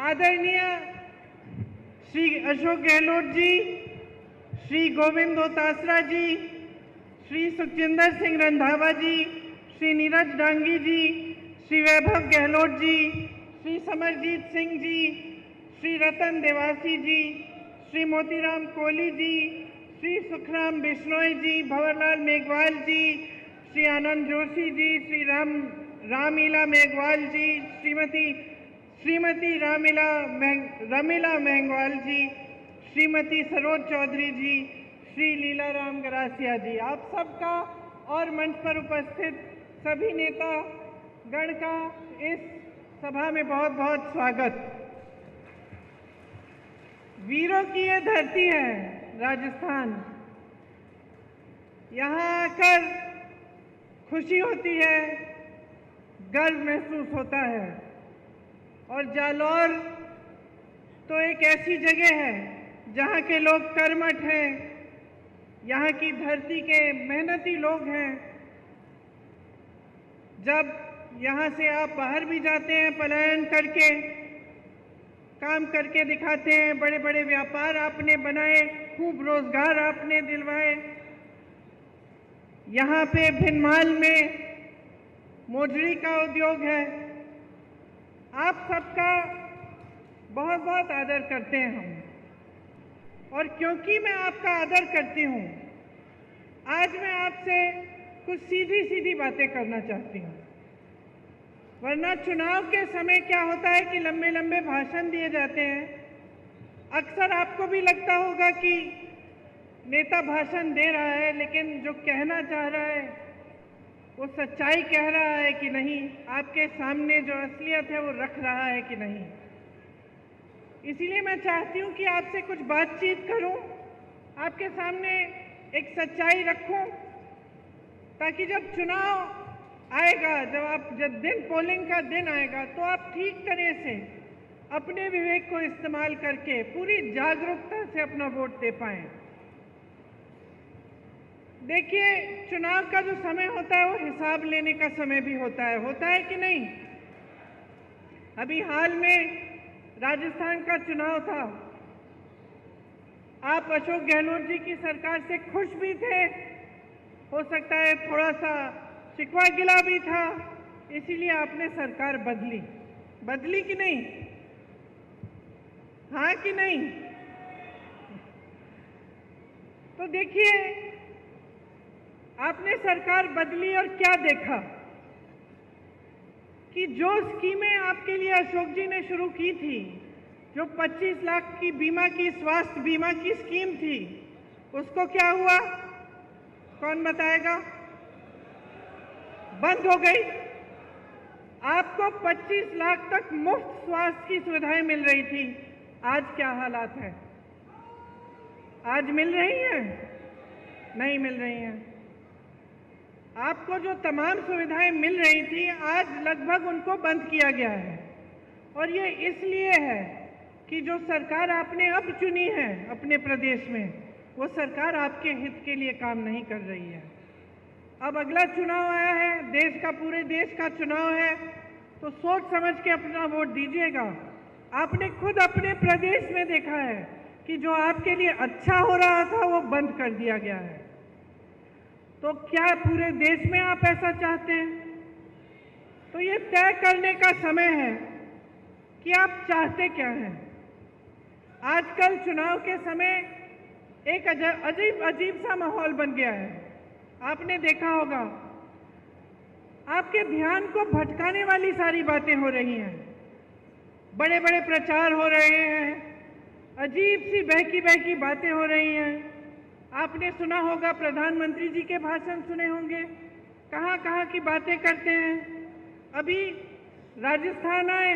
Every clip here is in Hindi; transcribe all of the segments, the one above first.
आदरणीय श्री अशोक गहलोत जी, श्री गोविंद दोतासरा जी, श्री सुखजिंदर सिंह रंधावा जी, श्री नीरज डांगी जी, श्री वैभव गहलोत जी, श्री समरजीत सिंह जी, श्री रतन देवासी जी, श्री मोतीराम कोहली जी, श्री सुखराम बिश्नोई जी, भंवरलाल मेघवाल जी, श्री आनंद जोशी जी, श्री रामीला मेघवाल जी, श्रीमती रमीला मेघवाल जी, श्रीमती सरोज चौधरी जी, श्री लीलाराम गरासिया जी, आप सबका और मंच पर उपस्थित सभी नेता गण का इस सभा में बहुत बहुत स्वागत। वीरों की ये धरती है राजस्थान। यहाँ आकर खुशी होती है, गर्व महसूस होता है। और जालौर तो एक ऐसी जगह है जहाँ के लोग कर्मठ हैं, यहाँ की धरती के मेहनती लोग हैं। जब यहाँ से आप बाहर भी जाते हैं पलायन करके, काम करके दिखाते हैं, बड़े बड़े व्यापार आपने बनाए, खूब रोजगार आपने दिलवाए। यहाँ पे भिनमाल में मोजड़ी का उद्योग है। आप सबका बहुत बहुत आदर करते हैं हम, और क्योंकि मैं आपका आदर करती हूँ, आज मैं आपसे कुछ सीधी सीधी बातें करना चाहती हूँ। वरना चुनाव के समय क्या होता है कि लंबे लंबे भाषण दिए जाते हैं। अक्सर आपको भी लगता होगा कि नेता भाषण दे रहा है, लेकिन जो कहना चाह रहा है वो सच्चाई कह रहा है कि नहीं, आपके सामने जो असलियत है वो रख रहा है कि नहीं। इसीलिए मैं चाहती हूँ कि आपसे कुछ बातचीत करूँ, आपके सामने एक सच्चाई रखूँ, ताकि जब चुनाव आएगा, जब पोलिंग का दिन आएगा, तो आप ठीक तरह से अपने विवेक को इस्तेमाल करके पूरी जागरूकता से अपना वोट दे पाएं। देखिए, चुनाव का जो समय होता है वो हिसाब लेने का समय भी होता है कि नहीं? अभी हाल में राजस्थान का चुनाव था। आप अशोक गहलोत जी की सरकार से खुश भी थे, हो सकता है थोड़ा सा शिकवा गिला भी था, इसीलिए आपने सरकार बदली कि नहीं? हाँ कि नहीं? तो देखिए, आपने सरकार बदली और क्या देखा कि जो स्कीमें आपके लिए अशोक जी ने शुरू की थी, जो 25 लाख की बीमा की, स्वास्थ्य बीमा की स्कीम थी, उसको क्या हुआ? कौन बताएगा? बंद हो गई। आपको 25 लाख तक मुफ्त स्वास्थ्य की सुविधाएं मिल रही थी। आज क्या हालात है? आज मिल रही हैं? नहीं मिल रही हैं। आपको जो तमाम सुविधाएं मिल रही थी, आज लगभग उनको बंद किया गया है। और ये इसलिए है कि जो सरकार आपने अब चुनी है अपने प्रदेश में, वो सरकार आपके हित के लिए काम नहीं कर रही है। अब अगला चुनाव आया है, देश का, पूरे देश का चुनाव है, तो सोच समझ के अपना वोट दीजिएगा। आपने खुद अपने प्रदेश में देखा है कि जो आपके लिए अच्छा हो रहा था वो बंद कर दिया गया है। तो क्या पूरे देश में आप ऐसा चाहते हैं? तो ये तय करने का समय है कि आप चाहते क्या हैं। आजकल चुनाव के समय एक अजीब सा माहौल बन गया है। आपने देखा होगा, आपके ध्यान को भटकाने वाली सारी बातें हो रही हैं, बड़े बड़े प्रचार हो रहे हैं, अजीब सी बहकी बातें हो रही हैं। आपने सुना होगा, प्रधानमंत्री जी के भाषण सुने होंगे, कहाँ की बातें करते हैं। अभी राजस्थान आए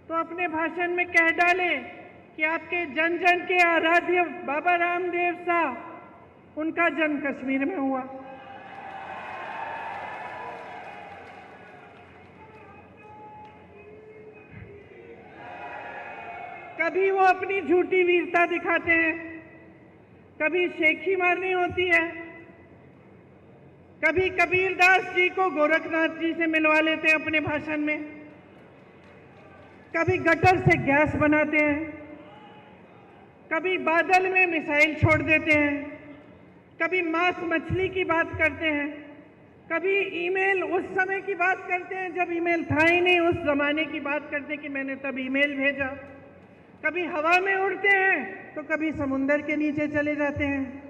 तो अपने भाषण में कह डाले कि आपके जन जन के आराध्य बाबा रामदेव साहब, उनका जन्म कश्मीर में हुआ। कभी वो अपनी झूठी वीरता दिखाते हैं, कभी शेखी मारनी होती है, कभी कबीरदास जी को गोरखनाथ जी से मिलवा लेते हैं अपने भाषण में। कभी गटर से गैस बनाते हैं, कभी बादल में मिसाइल छोड़ देते हैं, कभी मांस मछली की बात करते हैं, कभी ईमेल उस समय की बात करते हैं जब ईमेल था ही नहीं, उस जमाने की बात करते हैं कि मैंने तब ईमेल भेजा, कभी हवा में उड़ते हैं तो कभी समुंदर के नीचे चले जाते हैं।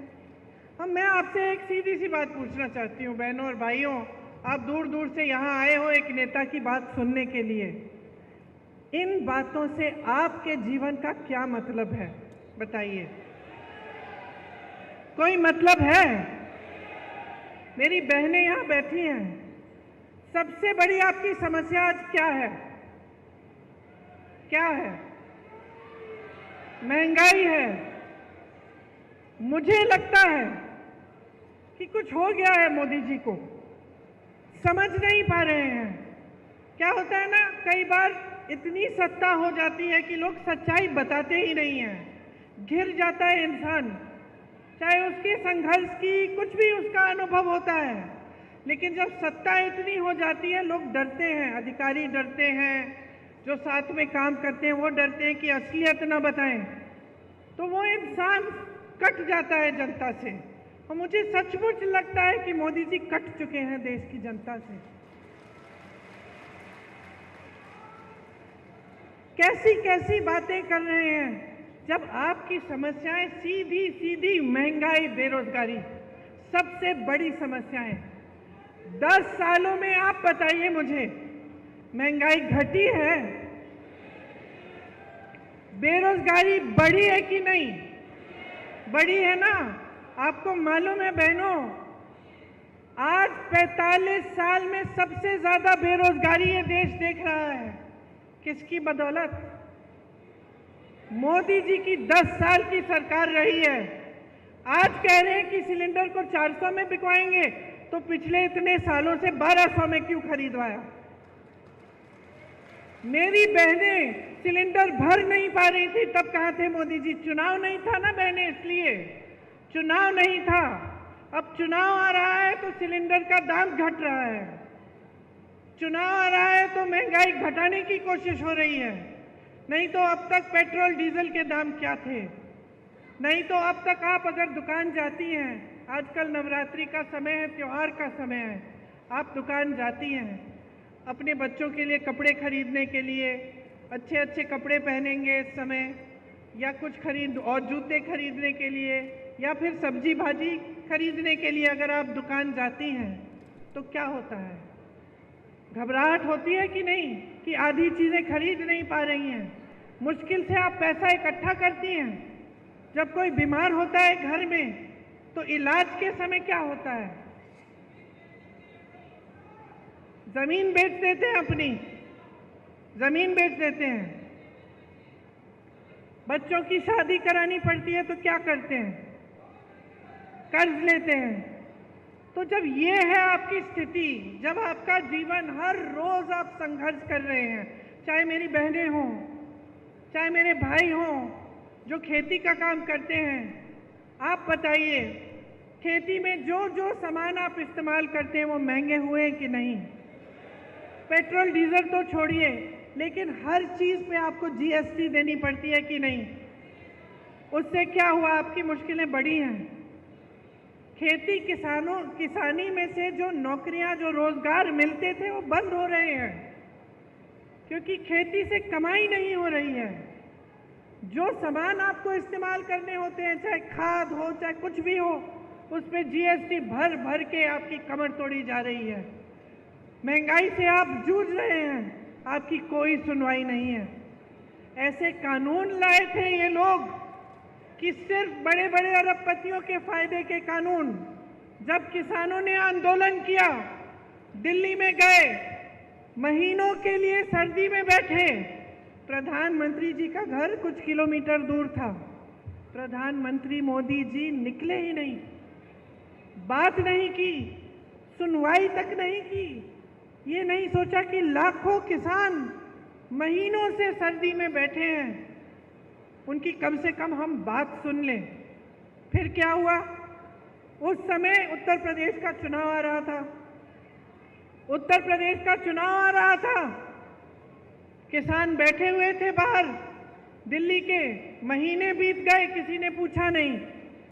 अब मैं आपसे एक सीधी सी बात पूछना चाहती हूँ बहनों और भाइयों, आप दूर दूर से यहाँ आए हो एक नेता की बात सुनने के लिए, इन बातों से आपके जीवन का क्या मतलब है बताइए? कोई मतलब है? मेरी बहनें यहाँ बैठी हैं, सबसे बड़ी आपकी समस्या आज क्या है? क्या है? महंगाई है। मुझे लगता है कि कुछ हो गया है मोदी जी को, समझ नहीं पा रहे हैं। क्या होता है ना, कई बार इतनी सत्ता हो जाती है कि लोग सच्चाई बताते ही नहीं हैं, घिर जाता है इंसान, चाहे उसके संघर्ष की कुछ भी उसका अनुभव होता है, लेकिन जब सत्ता इतनी हो जाती है लोग डरते हैं, अधिकारी डरते हैं, जो साथ में काम करते हैं वो डरते हैं कि असलियत ना बताएं, तो वो इंसान कट जाता है जनता से। और मुझे सचमुच लगता है कि मोदी जी कट चुके हैं देश की जनता से। कैसी कैसी बातें कर रहे हैं, जब आपकी समस्याएं सीधी सीधी महंगाई, बेरोजगारी सबसे बड़ी समस्याएं। 10 सालों में आप बताइए मुझे, महंगाई घटी है? बेरोजगारी बढ़ी है कि नहीं? बढ़ी है ना? आपको मालूम है बहनों, आज 45 साल में सबसे ज्यादा बेरोजगारी ये देश देख रहा है। किसकी बदौलत? मोदी जी की 10 साल की सरकार रही है। आज कह रहे हैं कि सिलेंडर को 400 में बिकवाएंगे, तो पिछले इतने सालों से 1200 में क्यों खरीदवाया? मेरी बहनें सिलेंडर भर नहीं पा रही थी, तब कहाँ थे मोदी जी? चुनाव नहीं था ना बहनें, इसलिए चुनाव नहीं था। अब चुनाव आ रहा है तो सिलेंडर का दाम घट रहा है, चुनाव आ रहा है तो महंगाई घटाने की कोशिश हो रही है। नहीं तो अब तक पेट्रोल डीजल के दाम क्या थे? नहीं तो अब तक आप अगर दुकान जाती हैं, आजकल नवरात्रि का समय है, त्योहार का समय है, आप दुकान जाती हैं अपने बच्चों के लिए कपड़े खरीदने के लिए, अच्छे अच्छे कपड़े पहनेंगे इस समय, या कुछ खरीद और जूते खरीदने के लिए, या फिर सब्जी भाजी खरीदने के लिए अगर आप दुकान जाती हैं तो क्या होता है? घबराहट होती है कि नहीं कि आधी चीजें खरीद नहीं पा रही हैं? मुश्किल से आप पैसा इकट्ठा करती हैं। जब कोई बीमार होता है घर में तो इलाज के समय क्या होता है? जमीन बेच देते हैं, अपनी जमीन बेच देते हैं। बच्चों की शादी करानी पड़ती है तो क्या करते हैं? कर्ज लेते हैं। तो जब ये है आपकी स्थिति, जब आपका जीवन हर रोज आप संघर्ष कर रहे हैं, चाहे मेरी बहनें हों, चाहे मेरे भाई हों जो खेती का काम करते हैं, आप बताइए खेती में जो जो सामान आप इस्तेमाल करते हैं वो महंगे हुए हैं कि नहीं? पेट्रोल डीजल तो छोड़िए, लेकिन हर चीज पे आपको जीएसटी देनी पड़ती है कि नहीं? उससे क्या हुआ? आपकी मुश्किलें बढ़ी हैं। खेती किसानी में से जो नौकरियां, जो रोजगार मिलते थे वो बंद हो रहे हैं, क्योंकि खेती से कमाई नहीं हो रही है। जो सामान आपको इस्तेमाल करने होते हैं, चाहे खाद हो चाहे कुछ भी हो, उस पर जीएसटी भर भर के आपकी कमर तोड़ी जा रही है। महंगाई से आप जूझ रहे हैं, आपकी कोई सुनवाई नहीं है। ऐसे कानून लाए थे ये लोग कि सिर्फ बड़े बड़े अरबपतियों के फायदे के कानून। जब किसानों ने आंदोलन किया, दिल्ली में गए, महीनों के लिए सर्दी में बैठे, प्रधानमंत्री जी का घर कुछ किलोमीटर दूर था, प्रधानमंत्री मोदी जी निकले ही नहीं, बात नहीं की, सुनवाई तक नहीं की। ये नहीं सोचा कि लाखों किसान महीनों से सर्दी में बैठे हैं, उनकी कम से कम हम बात सुन लें। फिर क्या हुआ? उस समय उत्तर प्रदेश का चुनाव आ रहा था, उत्तर प्रदेश का चुनाव आ रहा था। किसान बैठे हुए थे बाहर दिल्ली के, महीने बीत गए, किसी ने पूछा नहीं।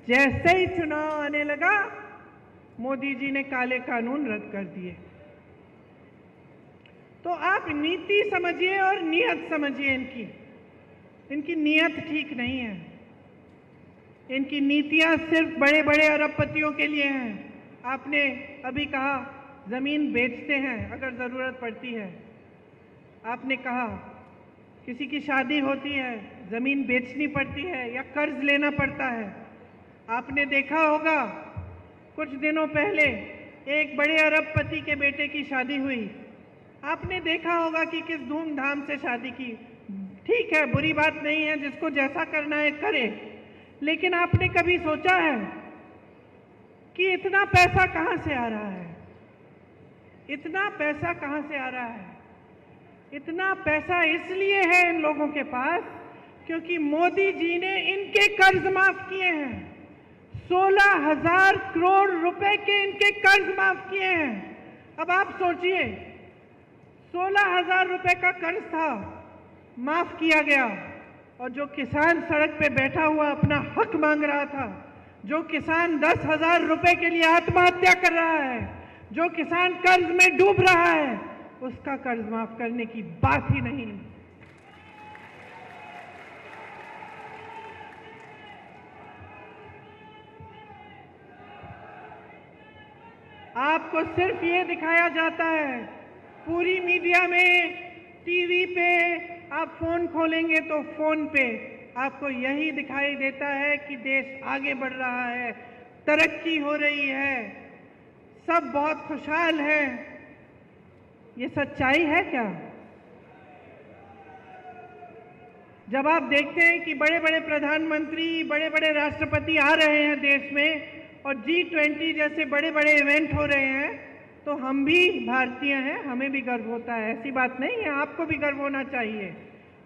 जैसे ही चुनाव आने लगा, मोदी जी ने काले कानून रद्द कर दिए। तो आप नीति समझिए और नीयत समझिए। इनकी नीयत ठीक नहीं है। इनकी नीतियां सिर्फ बड़े बड़े अरबपतियों के लिए हैं। आपने अभी कहा जमीन बेचते हैं अगर जरूरत पड़ती है। आपने कहा किसी की शादी होती है, जमीन बेचनी पड़ती है या कर्ज लेना पड़ता है। आपने देखा होगा कुछ दिनों पहले एक बड़े अरबपति के बेटे की शादी हुई। आपने देखा होगा कि किस धूमधाम से शादी की। ठीक है, बुरी बात नहीं है, जिसको जैसा करना है करे, लेकिन आपने कभी सोचा है कि इतना पैसा कहां से आ रहा है? इतना पैसा कहां से आ रहा है? इतना पैसा इसलिए है इन लोगों के पास क्योंकि मोदी जी ने इनके कर्ज माफ किए हैं। 16,000 करोड़ रुपए के इनके कर्ज माफ किए हैं। अब आप सोचिए, 16,000 रुपए का कर्ज था, माफ किया गया, और जो किसान सड़क पे बैठा हुआ अपना हक मांग रहा था, जो किसान 10,000 रुपए के लिए आत्महत्या कर रहा है, जो किसान कर्ज में डूब रहा है, उसका कर्ज माफ करने की बात ही नहीं। आपको सिर्फ ये दिखाया जाता है पूरी मीडिया में, टीवी पे, आप फोन खोलेंगे तो फोन पे आपको यही दिखाई देता है कि देश आगे बढ़ रहा है, तरक्की हो रही है, सब बहुत खुशहाल हैं। ये सच्चाई है क्या? जब आप देखते हैं कि बड़े बड़े प्रधानमंत्री, बड़े बड़े राष्ट्रपति आ रहे हैं देश में और G20 जैसे बड़े बड़े इवेंट हो रहे हैं, तो हम भी भारतीय हैं, हमें भी गर्व होता है। ऐसी बात नहीं है, आपको भी गर्व होना चाहिए।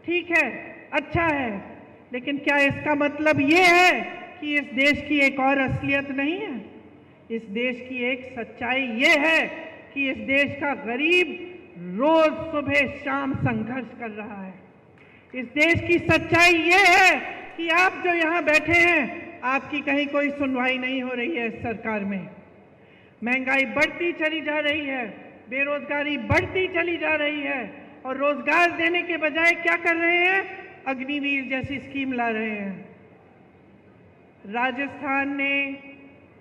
ठीक है, अच्छा है, लेकिन क्या इसका मतलब ये है कि इस देश की एक और असलियत नहीं है? इस देश की एक सच्चाई ये है कि इस देश का गरीब रोज सुबह शाम संघर्ष कर रहा है। इस देश की सच्चाई ये है कि आप जो यहाँ बैठे हैं, आपकी कहीं कोई सुनवाई नहीं हो रही है इस सरकार में। महंगाई बढ़ती चली जा रही है, बेरोजगारी बढ़ती चली जा रही है, और रोजगार देने के बजाय क्या कर रहे हैं? अग्निवीर जैसी स्कीम ला रहे हैं। राजस्थान ने,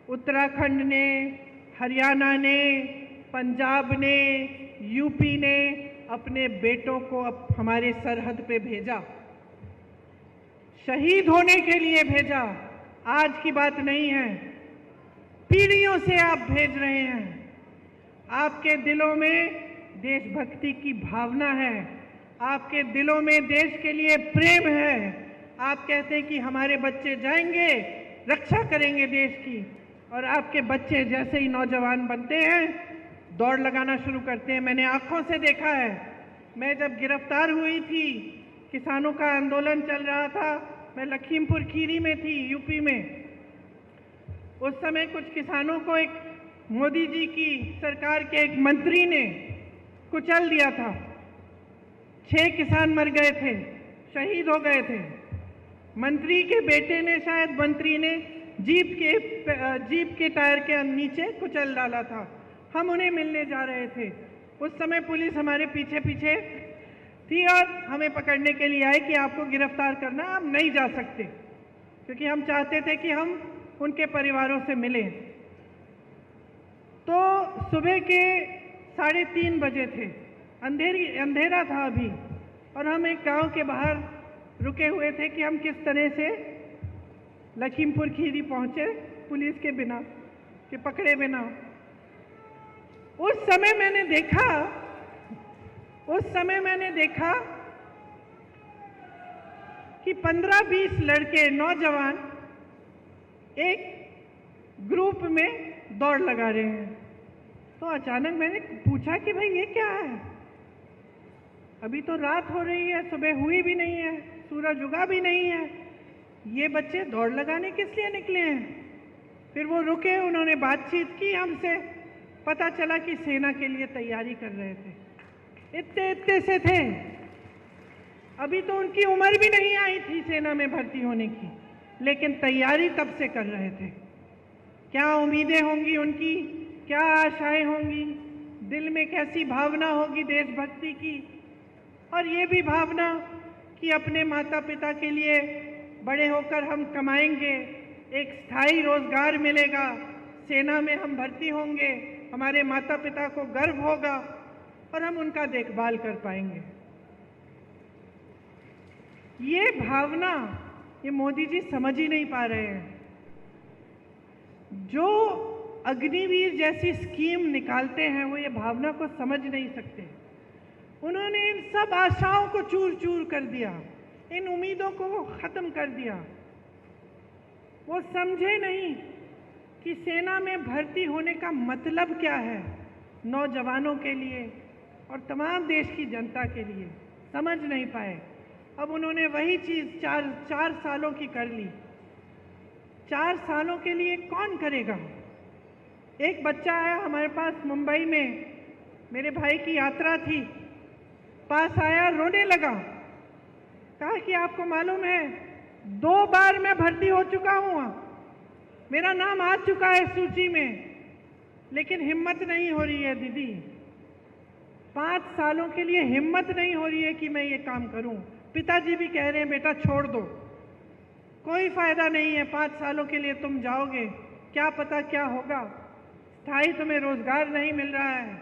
उत्तराखंड ने, हरियाणा ने, पंजाब ने, यूपी ने अपने बेटों को अब हमारे सरहद पे भेजा, शहीद होने के लिए भेजा। आज की बात नहीं है, पीढ़ियों से आप भेज रहे हैं। आपके दिलों में देशभक्ति की भावना है, आपके दिलों में देश के लिए प्रेम है। आप कहते हैं कि हमारे बच्चे जाएंगे, रक्षा करेंगे देश की, और आपके बच्चे जैसे ही नौजवान बनते हैं, दौड़ लगाना शुरू करते हैं। मैंने आंखों से देखा है। मैं जब गिरफ्तार हुई थी, किसानों का आंदोलन चल रहा था, मैं लखीमपुर खीरी में थी, यूपी में। उस समय कुछ किसानों को एक मोदी जी की सरकार के एक मंत्री ने कुचल दिया था। 6 किसान मर गए थे, शहीद हो गए थे। मंत्री के बेटे ने, शायद मंत्री ने जीप के टायर के नीचे कुचल डाला था। हम उन्हें मिलने जा रहे थे। उस समय पुलिस हमारे पीछे पीछे थी और हमें पकड़ने के लिए आई कि आपको गिरफ्तार करना, आप नहीं जा सकते, क्योंकि हम चाहते थे कि हम उनके परिवारों से मिलें। तो सुबह के 3:30 बजे थे, अंधेरा था अभी, और हम एक गांव के बाहर रुके हुए थे कि हम किस तरह से लखीमपुर खीरी पहुंचे पुलिस के बिना, कि पकड़े बिना। उस समय मैंने देखा कि 15-20 लड़के, नौजवान एक ग्रुप में दौड़ लगा रहे हैं। तो अचानक मैंने पूछा कि भाई ये क्या है? अभी तो रात हो रही है, सुबह हुई भी नहीं है, सूरज उगा भी नहीं है, ये बच्चे दौड़ लगाने किस लिए निकले हैं? फिर वो रुके, उन्होंने बातचीत की हमसे, पता चला कि सेना के लिए तैयारी कर रहे थे। इतने से थे। अभी तो उनकी उम्र भी नहीं आई थी सेना में भर्ती होने की, लेकिन तैयारी तब से कर रहे थे। क्या उम्मीदें होंगी उनकी, क्या आशाएं होंगी, दिल में कैसी भावना होगी देशभक्ति की, और ये भी भावना कि अपने माता पिता के लिए बड़े होकर हम कमाएंगे, एक स्थायी रोजगार मिलेगा, सेना में हम भर्ती होंगे, हमारे माता पिता को गर्व होगा और हम उनका देखभाल कर पाएंगे। ये भावना ये मोदी जी समझ ही नहीं पा रहे हैं। जो अग्निवीर जैसी स्कीम निकालते हैं वो ये भावना को समझ नहीं सकते। उन्होंने इन सब आशाओं को चूर चूर कर दिया, इन उम्मीदों को वो खत्म कर दिया। वो समझे नहीं कि सेना में भर्ती होने का मतलब क्या है नौजवानों के लिए और तमाम देश की जनता के लिए, समझ नहीं पाए। अब उन्होंने वही चीज़ चार सालों की कर ली। 4 सालों के लिए कौन करेगा? एक बच्चा आया हमारे पास मुंबई में, मेरे भाई की यात्रा थी, पास आया, रोने लगा। कहा कि आपको मालूम है 2 बार मैं भर्ती हो चुका हूँ, मेरा नाम आ चुका है सूची में, लेकिन हिम्मत नहीं हो रही है दीदी। 5 सालों के लिए हिम्मत नहीं हो रही है कि मैं ये काम करूं। पिताजी भी कह रहे हैं बेटा छोड़ दो, कोई फायदा नहीं है, 5 सालों के लिए तुम जाओगे, क्या पता क्या होगा, स्थायी तुम्हें रोजगार नहीं मिल रहा है,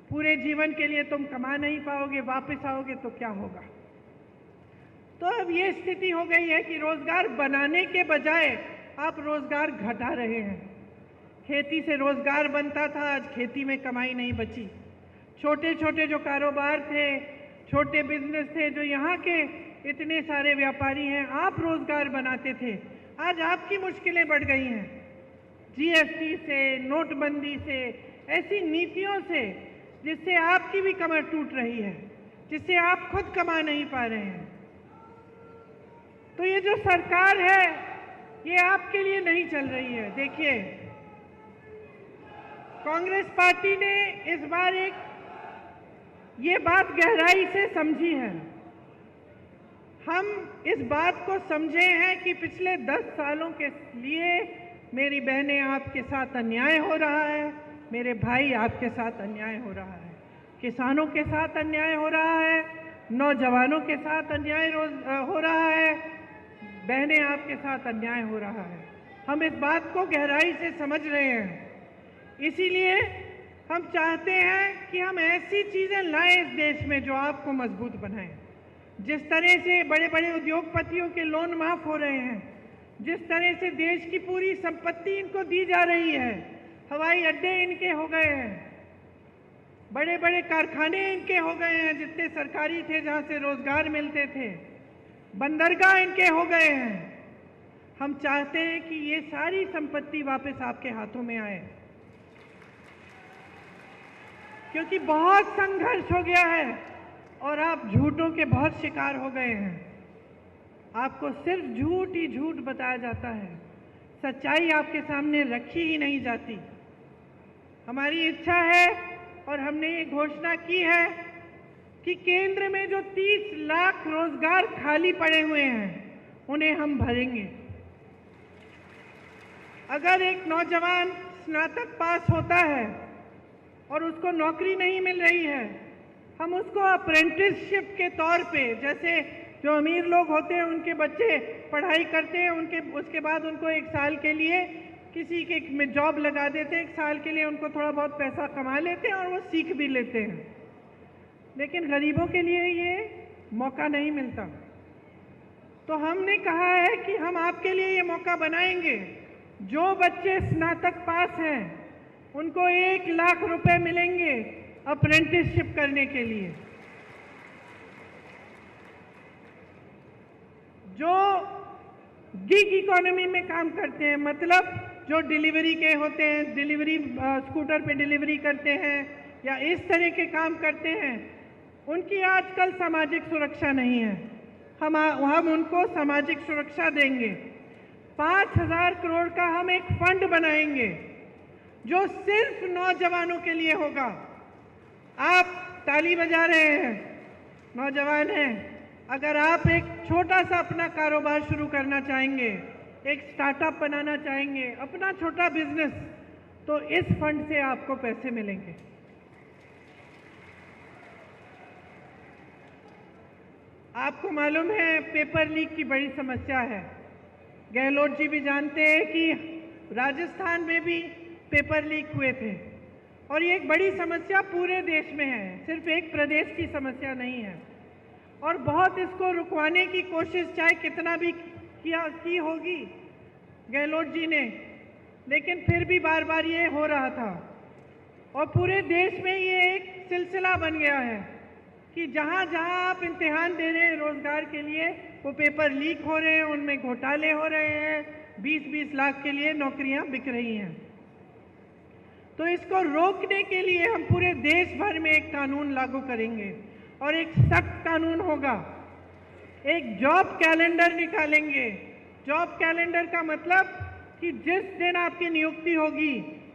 पूरे जीवन के लिए तुम कमा नहीं पाओगे, वापस आओगे तो क्या होगा। तो अब ये स्थिति हो गई है कि रोजगार बनाने के बजाय आप रोजगार घटा रहे हैं। खेती से रोजगार बनता था, आज खेती में कमाई नहीं बची। छोटे छोटे जो कारोबार थे, छोटे बिजनेस थे, जो यहाँ के इतने सारे व्यापारी हैं, आप रोजगार बनाते थे, आज आपकी मुश्किलें बढ़ गई हैं। जीएसटी से, नोटबंदी से, ऐसी नीतियों से जिससे आपकी भी कमर टूट रही है, जिससे आप खुद कमा नहीं पा रहे हैं। तो ये जो सरकार है ये आपके लिए नहीं चल रही है। देखिए, कांग्रेस पार्टी ने इस बार ये बात गहराई से समझी है। हम इस बात को समझे हैं कि पिछले 10 सालों के लिए मेरी बहनें आपके साथ अन्याय हो रहा है, मेरे भाई आपके साथ अन्याय हो रहा है, किसानों के साथ अन्याय हो रहा है, नौजवानों के साथ अन्याय हो रहा है, बहनें आपके साथ अन्याय हो रहा है। हम इस बात को गहराई से समझ रहे हैं। इसीलिए हम चाहते हैं कि हम ऐसी चीज़ें लाएं इस देश में जो आपको मजबूत बनाएं। जिस तरह से बड़े बड़े उद्योगपतियों के लोन माफ़ हो रहे हैं, जिस तरह से देश की पूरी संपत्ति इनको दी जा रही है, हवाई अड्डे इनके हो गए हैं, बड़े बड़े कारखाने इनके हो गए हैं जितने सरकारी थे जहाँ से रोजगार मिलते थे, बंदरगाह इनके हो गए हैं। हम चाहते हैं कि ये सारी संपत्ति वापस आपके हाथों में आए, क्योंकि बहुत संघर्ष हो गया है और आप झूठों के बहुत शिकार हो गए हैं। आपको सिर्फ झूठ ही झूठ बताया जाता है, सच्चाई आपके सामने रखी ही नहीं जाती। हमारी इच्छा है और हमने ये घोषणा की है कि केंद्र में जो 30 लाख रोजगार खाली पड़े हुए हैं उन्हें हम भरेंगे। अगर एक नौजवान स्नातक पास होता है और उसको नौकरी नहीं मिल रही है, हम उसको अप्रेंटिसशिप के तौर पे, जैसे जो अमीर लोग होते हैं उनके बच्चे पढ़ाई करते हैं, उसके बाद उनको 1 साल के लिए किसी के में जॉब लगा देते हैं, 1 साल के लिए उनको थोड़ा बहुत पैसा कमा लेते हैं और वो सीख भी लेते हैं। लेकिन गरीबों के लिए ये मौका नहीं मिलता। तो हमने कहा है कि हम आपके लिए ये मौका बनाएंगे। जो बच्चे स्नातक पास हैं उनको 1 लाख रुपए मिलेंगे अप्रेंटिसशिप करने के लिए। जो गिग इकोनॉमी में काम करते हैं, मतलब जो डिलीवरी के होते हैं, डिलीवरी स्कूटर पे डिलीवरी करते हैं या इस तरह के काम करते हैं, उनकी आजकल सामाजिक सुरक्षा नहीं है। हम उनको सामाजिक सुरक्षा देंगे। 5,000 करोड़ का हम एक फंड बनाएंगे जो सिर्फ नौजवानों के लिए होगा। आप ताली बजा रहे हैं, नौजवान हैं, अगर आप एक छोटा सा अपना कारोबार शुरू करना चाहेंगे, एक स्टार्टअप बनाना चाहेंगे, अपना छोटा बिजनेस, तो इस फंड से आपको पैसे मिलेंगे। आपको मालूम है पेपर लीक की बड़ी समस्या है। गहलोत जी भी जानते हैं कि राजस्थान में भी पेपर लीक हुए थे और ये एक बड़ी समस्या पूरे देश में है, सिर्फ एक प्रदेश की समस्या नहीं है। और बहुत इसको रुकवाने की कोशिश चाहे कितना भी की होगी गहलोत जी ने, लेकिन फिर भी बार बार ये हो रहा था और पूरे देश में ये एक सिलसिला बन गया है कि जहाँ जहाँ आप इम्तिहान दे रहे हैं रोजगार के लिए, वो पेपर लीक हो रहे हैं, उनमें घोटाले हो रहे हैं, 20-20 लाख के लिए नौकरियां बिक रही हैं। तो इसको रोकने के लिए हम पूरे देश भर में एक कानून लागू करेंगे और एक सख्त कानून होगा। एक जॉब कैलेंडर निकालेंगे। जॉब कैलेंडर का मतलब कि जिस दिन आपकी नियुक्ति होगी,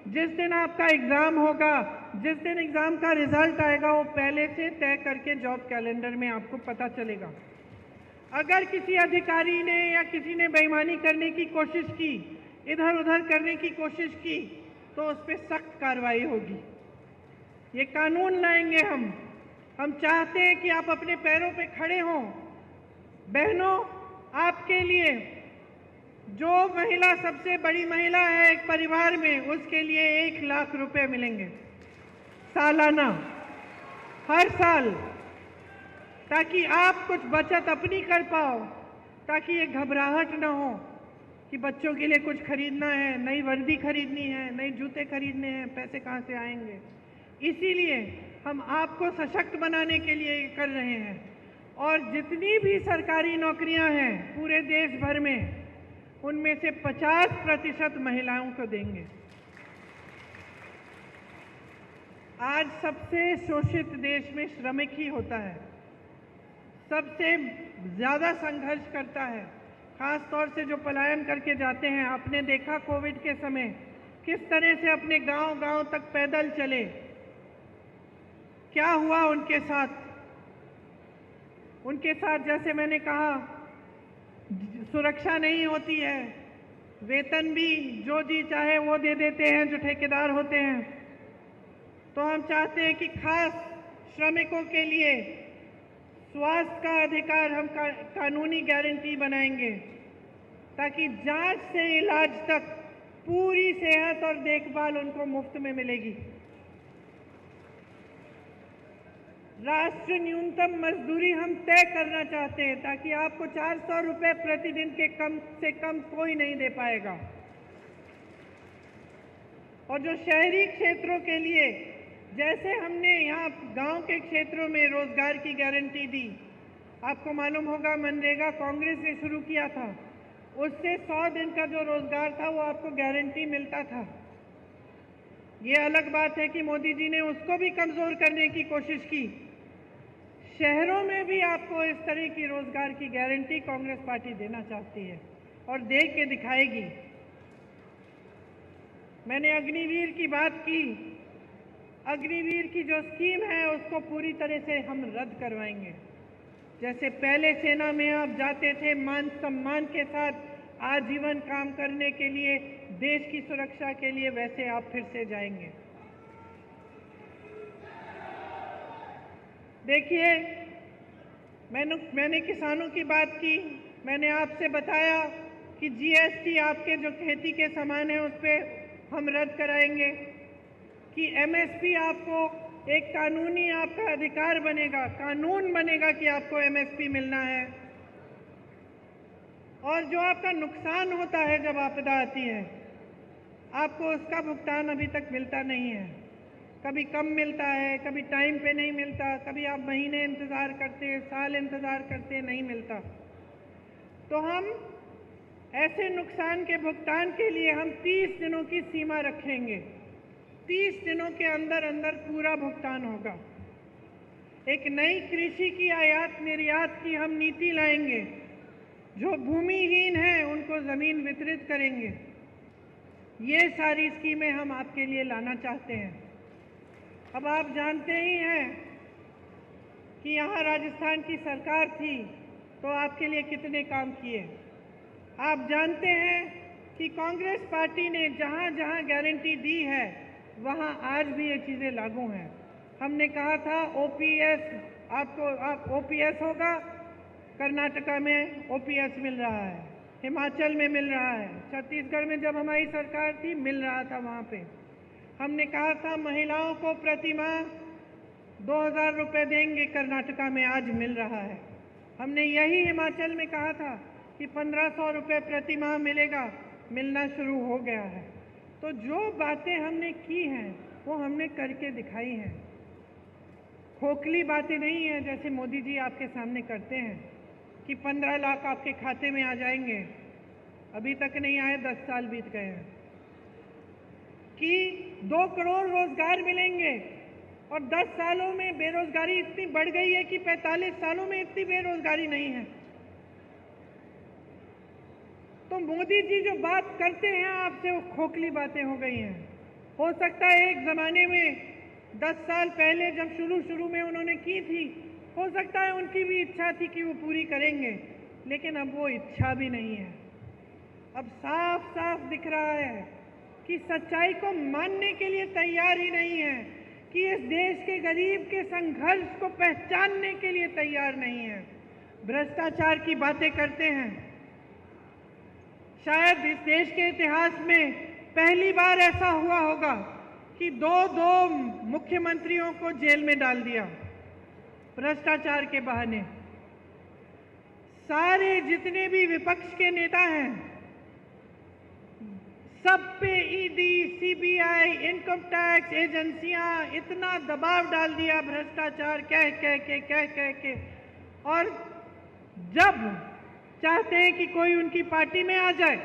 जिस दिन आपका एग्जाम होगा, जिस दिन एग्जाम का रिजल्ट आएगा, वो पहले से तय करके जॉब कैलेंडर में आपको पता चलेगा। अगर किसी अधिकारी ने या किसी ने बेईमानी करने की कोशिश की, इधर उधर करने की कोशिश की, तो उस पर सख्त कार्रवाई होगी। ये कानून लाएंगे हम चाहते हैं कि आप अपने पैरों पे खड़े हों। बहनों, आपके लिए जो महिला सबसे बड़ी महिला है एक परिवार में, उसके लिए 1 लाख रुपए मिलेंगे सालाना, हर साल, ताकि आप कुछ बचत अपनी कर पाओ, ताकि ये घबराहट ना हो कि बच्चों के लिए कुछ खरीदना है, नई वर्दी खरीदनी है, नए जूते खरीदने हैं, पैसे कहाँ से आएंगे। इसीलिए हम आपको सशक्त बनाने के लिए ये कर रहे हैं। और जितनी भी सरकारी नौकरियां हैं पूरे देश भर में, उनमें से 50% महिलाओं को देंगे। आज सबसे शोषित देश में श्रमिक ही होता है, सबसे ज़्यादा संघर्ष करता है, खास तौर से जो पलायन करके जाते हैं। आपने देखा कोविड के समय किस तरह से अपने गांव-गांव तक पैदल चले, क्या हुआ उनके साथ। उनके साथ जैसे मैंने कहा, सुरक्षा नहीं होती है, वेतन भी जो जी चाहे वो दे देते हैं जो ठेकेदार होते हैं। तो हम चाहते हैं कि खास श्रमिकों के लिए स्वास्थ्य का अधिकार हम कानूनी गारंटी बनाएंगे, ताकि जांच से इलाज तक पूरी सेहत और देखभाल उनको मुफ्त में मिलेगी। राष्ट्रीय न्यूनतम मजदूरी हम तय करना चाहते हैं, ताकि आपको 400 रुपये प्रतिदिन के कम से कम कोई नहीं दे पाएगा। और जो शहरी क्षेत्रों के लिए, जैसे हमने यहाँ गांव के क्षेत्रों में रोजगार की गारंटी दी, आपको मालूम होगा मनरेगा कांग्रेस ने शुरू किया था, उससे 100 दिन का जो रोजगार था वो आपको गारंटी मिलता था। ये अलग बात है कि मोदी जी ने उसको भी कमजोर करने की कोशिश की। शहरों में भी आपको इस तरह की रोजगार की गारंटी कांग्रेस पार्टी देना चाहती है और दे के दिखाएगी। मैंने अग्निवीर की बात की। अग्निवीर की जो स्कीम है उसको पूरी तरह से हम रद्द करवाएंगे। जैसे पहले सेना में आप जाते थे मान सम्मान के साथ आजीवन काम करने के लिए, देश की सुरक्षा के लिए, वैसे आप फिर से जाएंगे। देखिए, मैंने किसानों की बात की। मैंने आपसे बताया कि जीएसटी आपके जो खेती के सामान है उस पर हम रद्द कराएंगे, कि एमएसपी आपको एक कानूनी आपका अधिकार बनेगा, कानून बनेगा कि आपको एमएसपी मिलना है। और जो आपका नुकसान होता है जब आपदा आती है, आपको उसका भुगतान अभी तक मिलता नहीं है। कभी कम मिलता है, कभी टाइम पे नहीं मिलता, कभी आप महीने इंतज़ार करते हैं, साल इंतज़ार करते हैं, नहीं मिलता। तो हम ऐसे नुकसान के भुगतान के लिए हम 30 दिनों की सीमा रखेंगे। 30 दिनों के अंदर अंदर पूरा भुगतान होगा। एक नई कृषि की आयात निर्यात की हम नीति लाएंगे। जो भूमिहीन हैं उनको ज़मीन वितरित करेंगे। ये सारी स्कीमें हम आपके लिए लाना चाहते हैं। अब आप जानते ही हैं कि यहाँ राजस्थान की सरकार थी तो आपके लिए कितने काम किए। आप जानते हैं कि कांग्रेस पार्टी ने जहाँ जहाँ गारंटी दी है वहाँ आज भी ये चीज़ें लागू हैं। हमने कहा था ओपीएस आप ओपीएस होगा, कर्नाटका में ओपीएस मिल रहा है, हिमाचल में मिल रहा है, छत्तीसगढ़ में जब हमारी सरकार थी मिल रहा था वहाँ पे। हमने कहा था महिलाओं को प्रतिमाह 2000 रुपये देंगे, कर्नाटका में आज मिल रहा है। हमने यही हिमाचल में कहा था कि 1500 रुपये प्रतिमाह मिलेगा, मिलना शुरू हो गया है। तो जो बातें हमने की हैं वो हमने करके दिखाई हैं। खोखली बातें नहीं हैं जैसे मोदी जी आपके सामने करते हैं कि 15 लाख आपके खाते में आ जाएंगे। अभी तक नहीं आए, 10 साल बीत गए हैं। कि 2 करोड़ रोजगार मिलेंगे और 10 सालों में बेरोजगारी इतनी बढ़ गई है कि 45 सालों में इतनी बेरोजगारी नहीं है। तो मोदी जी जो बात करते हैं आपसे वो खोखली बातें हो गई हैं। हो सकता है एक जमाने में 10 साल पहले जब शुरू में उन्होंने की थी, हो सकता है उनकी भी इच्छा थी कि वो पूरी करेंगे, लेकिन अब वो इच्छा भी नहीं है। अब साफ साफ दिख रहा है कि सच्चाई को मानने के लिए तैयार ही नहीं है, कि इस देश के गरीब के संघर्ष को पहचानने के लिए तैयार नहीं है। भ्रष्टाचार की बातें करते हैं। शायद इस देश के इतिहास में पहली बार ऐसा हुआ होगा कि दो मुख्यमंत्रियों को जेल में डाल दिया भ्रष्टाचार के बहाने। सारे जितने भी विपक्ष के नेता हैं सब पे ईडी, सीबीआई, इनकम टैक्स एजेंसियां इतना दबाव डाल दिया भ्रष्टाचार कह के, और जब चाहते हैं कि कोई उनकी पार्टी में आ जाए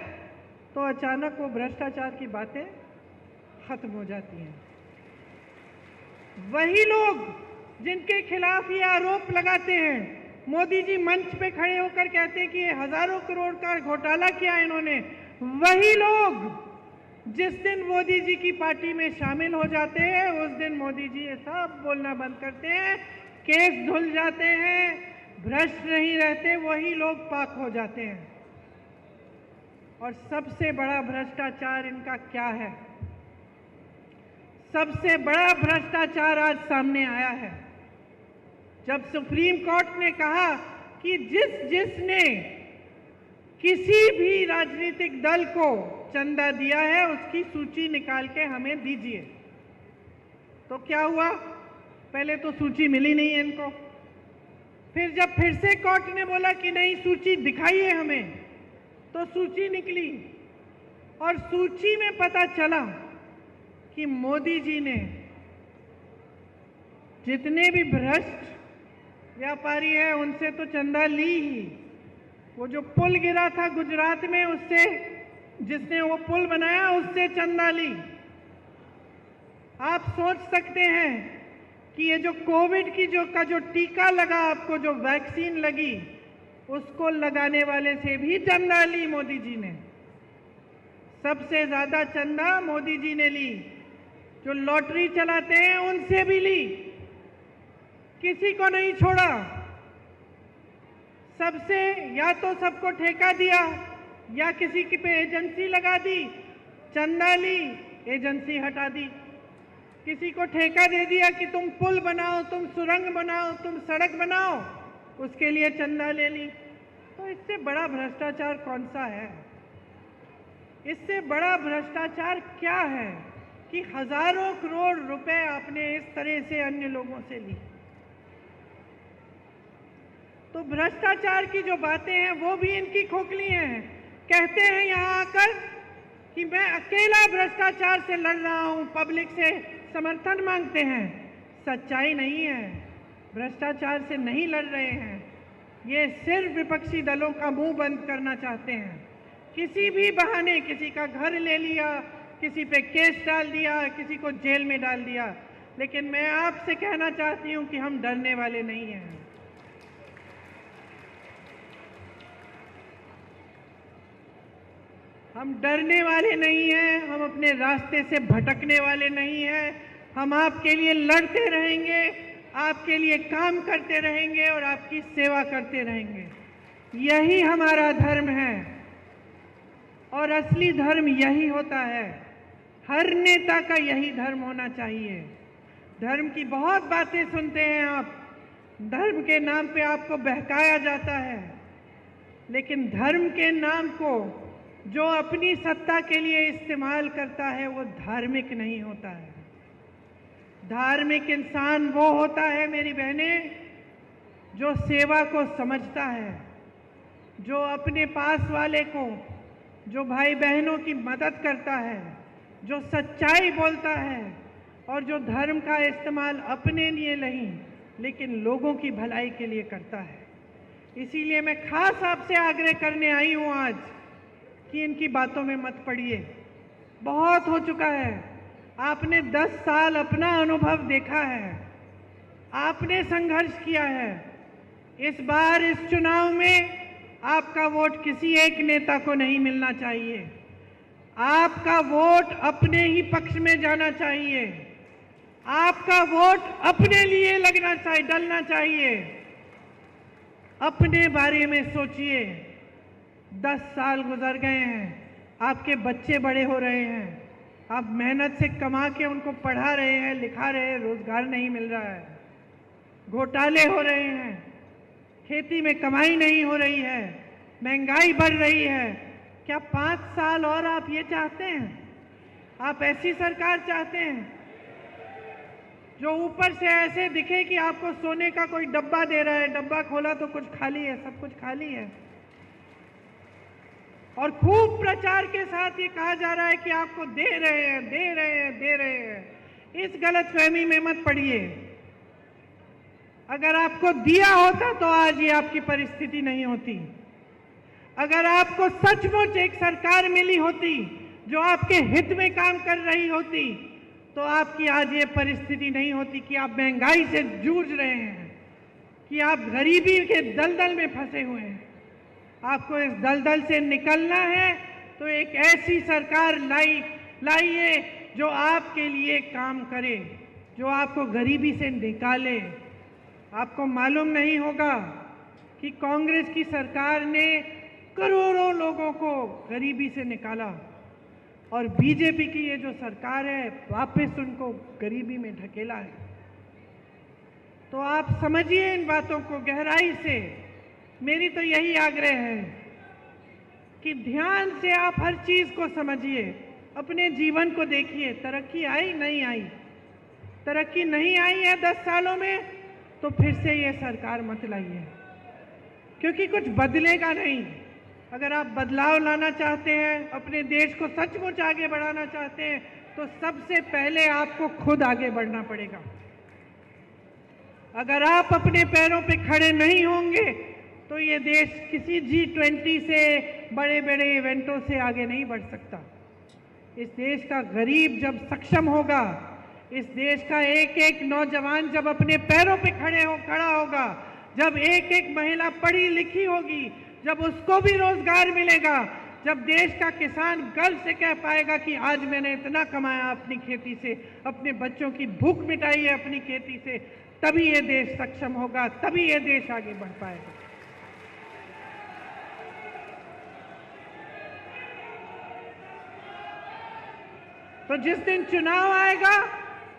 तो अचानक वो भ्रष्टाचार की बातें खत्म हो जाती हैं। वही लोग जिनके खिलाफ ये आरोप लगाते हैं, मोदी जी मंच पे खड़े होकर कहते हैं कि ये हजारों करोड़ का घोटाला किया इन्होंने, वही लोग जिस दिन मोदी जी की पार्टी में शामिल हो जाते हैं उस दिन मोदी जी ये सब बोलना बंद करते हैं, केस धुल जाते हैं, भ्रष्ट नहीं रहते, वही लोग पाक हो जाते हैं। और सबसे बड़ा भ्रष्टाचार इनका क्या है? सबसे बड़ा भ्रष्टाचार आज सामने आया है जब सुप्रीम कोर्ट ने कहा कि जिसने किसी भी राजनीतिक दल को चंदा दिया है उसकी सूची निकाल के हमें दीजिए। तो क्या हुआ? पहले तो सूची मिली नहीं इनको। फिर जब फिर से कोर्ट ने बोला कि नहीं सूची दिखाइए हमें, तो सूची निकली और सूची में पता चला कि मोदी जी ने जितने भी भ्रष्ट व्यापारी हैं उनसे तो चंदा ली ही। वो जो पुल गिरा था गुजरात में, उससे जिसने वो पुल बनाया उससे चंदा ली। आप सोच सकते हैं कि ये जो कोविड की जो टीका लगा, आपको जो वैक्सीन लगी, उसको लगाने वाले से भी चंदा ली मोदी जी ने। सबसे ज्यादा चंदा मोदी जी ने ली। जो लॉटरी चलाते हैं उनसे भी ली, किसी को नहीं छोड़ा। सबसे या तो सबको ठेका दिया या किसी की पे एजेंसी लगा दी, चंदा ली, एजेंसी हटा दी। किसी को ठेका दे दिया कि तुम पुल बनाओ, तुम सुरंग बनाओ, तुम सड़क बनाओ, उसके लिए चंदा ले ली। तो इससे बड़ा भ्रष्टाचार कौन सा है? इससे बड़ा भ्रष्टाचार क्या है कि हजारों करोड़ रुपए आपने इस तरह से अन्य लोगों से ली। तो भ्रष्टाचार की जो बातें हैं वो भी इनकी खोखली हैं। कहते हैं यहाँ आकर कि मैं अकेला भ्रष्टाचार से लड़ रहा हूँ, पब्लिक से समर्थन मांगते हैं। सच्चाई नहीं है, भ्रष्टाचार से नहीं लड़ रहे हैं। ये सिर्फ विपक्षी दलों का मुंह बंद करना चाहते हैं। किसी भी बहाने किसी का घर ले लिया, किसी पे केस डाल दिया, किसी को जेल में डाल दिया। लेकिन मैं आपसे कहना चाहती हूँ कि हम डरने वाले नहीं हैं। हम डरने वाले नहीं हैं, हम अपने रास्ते से भटकने वाले नहीं हैं। हम आपके लिए लड़ते रहेंगे, आपके लिए काम करते रहेंगे और आपकी सेवा करते रहेंगे। यही हमारा धर्म है और असली धर्म यही होता है। हर नेता का यही धर्म होना चाहिए। धर्म की बहुत बातें सुनते हैं आप, धर्म के नाम पे आपको बहकाया जाता है, लेकिन धर्म के नाम को जो अपनी सत्ता के लिए इस्तेमाल करता है वो धार्मिक नहीं होता है। धार्मिक इंसान वो होता है मेरी बहनें जो सेवा को समझता है, जो अपने पास वाले को, जो भाई बहनों की मदद करता है, जो सच्चाई बोलता है और जो धर्म का इस्तेमाल अपने लिए नहीं लेकिन लोगों की भलाई के लिए करता है। इसीलिए मैं खास आपसे आग्रह करने आई हूँ आज कि इनकी बातों में मत पड़िए। बहुत हो चुका है। आपने 10 साल अपना अनुभव देखा है, आपने संघर्ष किया है। इस बार इस चुनाव में आपका वोट किसी एक नेता को नहीं मिलना चाहिए। आपका वोट अपने ही पक्ष में जाना चाहिए। आपका वोट अपने लिए लगना चाहिए, डलना चाहिए। अपने बारे में सोचिए। 10 साल गुजर गए हैं, आपके बच्चे बड़े हो रहे हैं, आप मेहनत से कमा के उनको पढ़ा रहे हैं, लिखा रहे हैं, रोजगार नहीं मिल रहा है, घोटाले हो रहे हैं, खेती में कमाई नहीं हो रही है, महंगाई बढ़ रही है। क्या 5 साल और आप ये चाहते हैं? आप ऐसी सरकार चाहते हैं जो ऊपर से ऐसे दिखे कि आपको सोने का कोई डब्बा दे रहा है, डब्बा खोला तो कुछ खाली है, सब कुछ खाली है, और खूब प्रचार के साथ ये कहा जा रहा है कि आपको दे रहे हैं, दे रहे हैं, दे रहे हैं। इस गलतफहमी में मत पड़िए। अगर आपको दिया होता तो आज ये आपकी परिस्थिति नहीं होती। अगर आपको सचमुच एक सरकार मिली होती जो आपके हित में काम कर रही होती तो आपकी आज ये परिस्थिति नहीं होती कि आप महंगाई से जूझ रहे हैं, कि आप गरीबी के दलदल में फंसे हुए हैं। आपको इस दलदल से निकलना है तो एक ऐसी सरकार लाइए जो आपके लिए काम करे, जो आपको गरीबी से निकाले। आपको मालूम नहीं होगा कि कांग्रेस की सरकार ने करोड़ों लोगों को गरीबी से निकाला और बीजेपी की ये जो सरकार है वापस उनको गरीबी में ढकेला है। तो आप समझिए इन बातों को गहराई से। मेरी तो यही आग्रह है कि ध्यान से आप हर चीज को समझिए, अपने जीवन को देखिए। तरक्की आई नहीं आई, तरक्की नहीं आई है 10 सालों में तो फिर से ये सरकार मत लाइए, क्योंकि कुछ बदलेगा नहीं। अगर आप बदलाव लाना चाहते हैं, अपने देश को सचमुच आगे बढ़ाना चाहते हैं, तो सबसे पहले आपको खुद आगे बढ़ना पड़ेगा। अगर आप अपने पैरों पे खड़े नहीं होंगे तो ये देश किसी G20 से, बड़े बड़े इवेंटों से आगे नहीं बढ़ सकता। इस देश का गरीब जब सक्षम होगा, इस देश का एक एक नौजवान जब अपने पैरों पे खड़ा होगा, जब एक एक महिला पढ़ी लिखी होगी, जब उसको भी रोजगार मिलेगा, जब देश का किसान गर्व से कह पाएगा कि आज मैंने इतना कमाया अपनी खेती से, अपने बच्चों की भूख मिटाई है अपनी खेती से, तभी ये देश सक्षम होगा, तभी ये देश आगे बढ़ पाएगा। तो जिस दिन चुनाव आएगा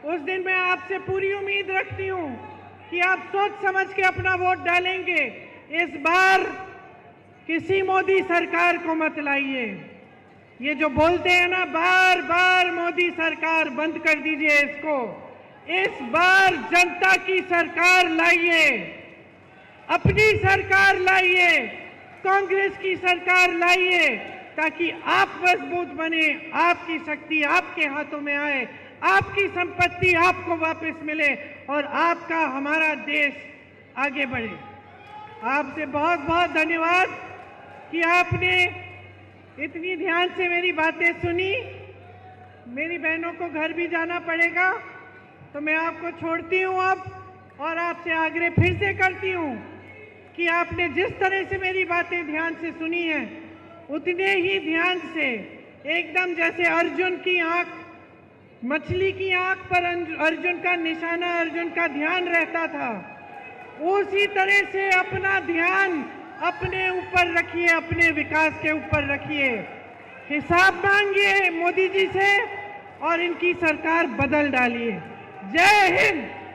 उस दिन मैं आपसे पूरी उम्मीद रखती हूं कि आप सोच समझ के अपना वोट डालेंगे। इस बार किसी मोदी सरकार को मत लाइए। ये जो बोलते हैं ना बार बार मोदी सरकार, बंद कर दीजिए इसको। इस बार जनता की सरकार लाइए, अपनी सरकार लाइए, कांग्रेस की सरकार लाइए, ताकि आप मजबूत बने, आपकी शक्ति आपके हाथों में आए, आपकी संपत्ति आपको वापस मिले और आपका, हमारा देश आगे बढ़े। आपसे बहुत बहुत धन्यवाद कि आपने इतनी ध्यान से मेरी बातें सुनी। मेरी बहनों को घर भी जाना पड़ेगा तो मैं आपको छोड़ती हूँ अब, और आपसे आग्रह फिर से करती हूँ कि आपने जिस तरह से मेरी बातें ध्यान से सुनी हैं उतने ही ध्यान से, एकदम जैसे अर्जुन की आंख मछली की आंख पर अर्जुन का निशाना, अर्जुन का ध्यान रहता था। उसी तरह से अपना ध्यान अपने ऊपर रखिए, अपने विकास के ऊपर रखिए। हिसाब मांगिए मोदी जी से और इनकी सरकार बदल डालिए। जय हिंद।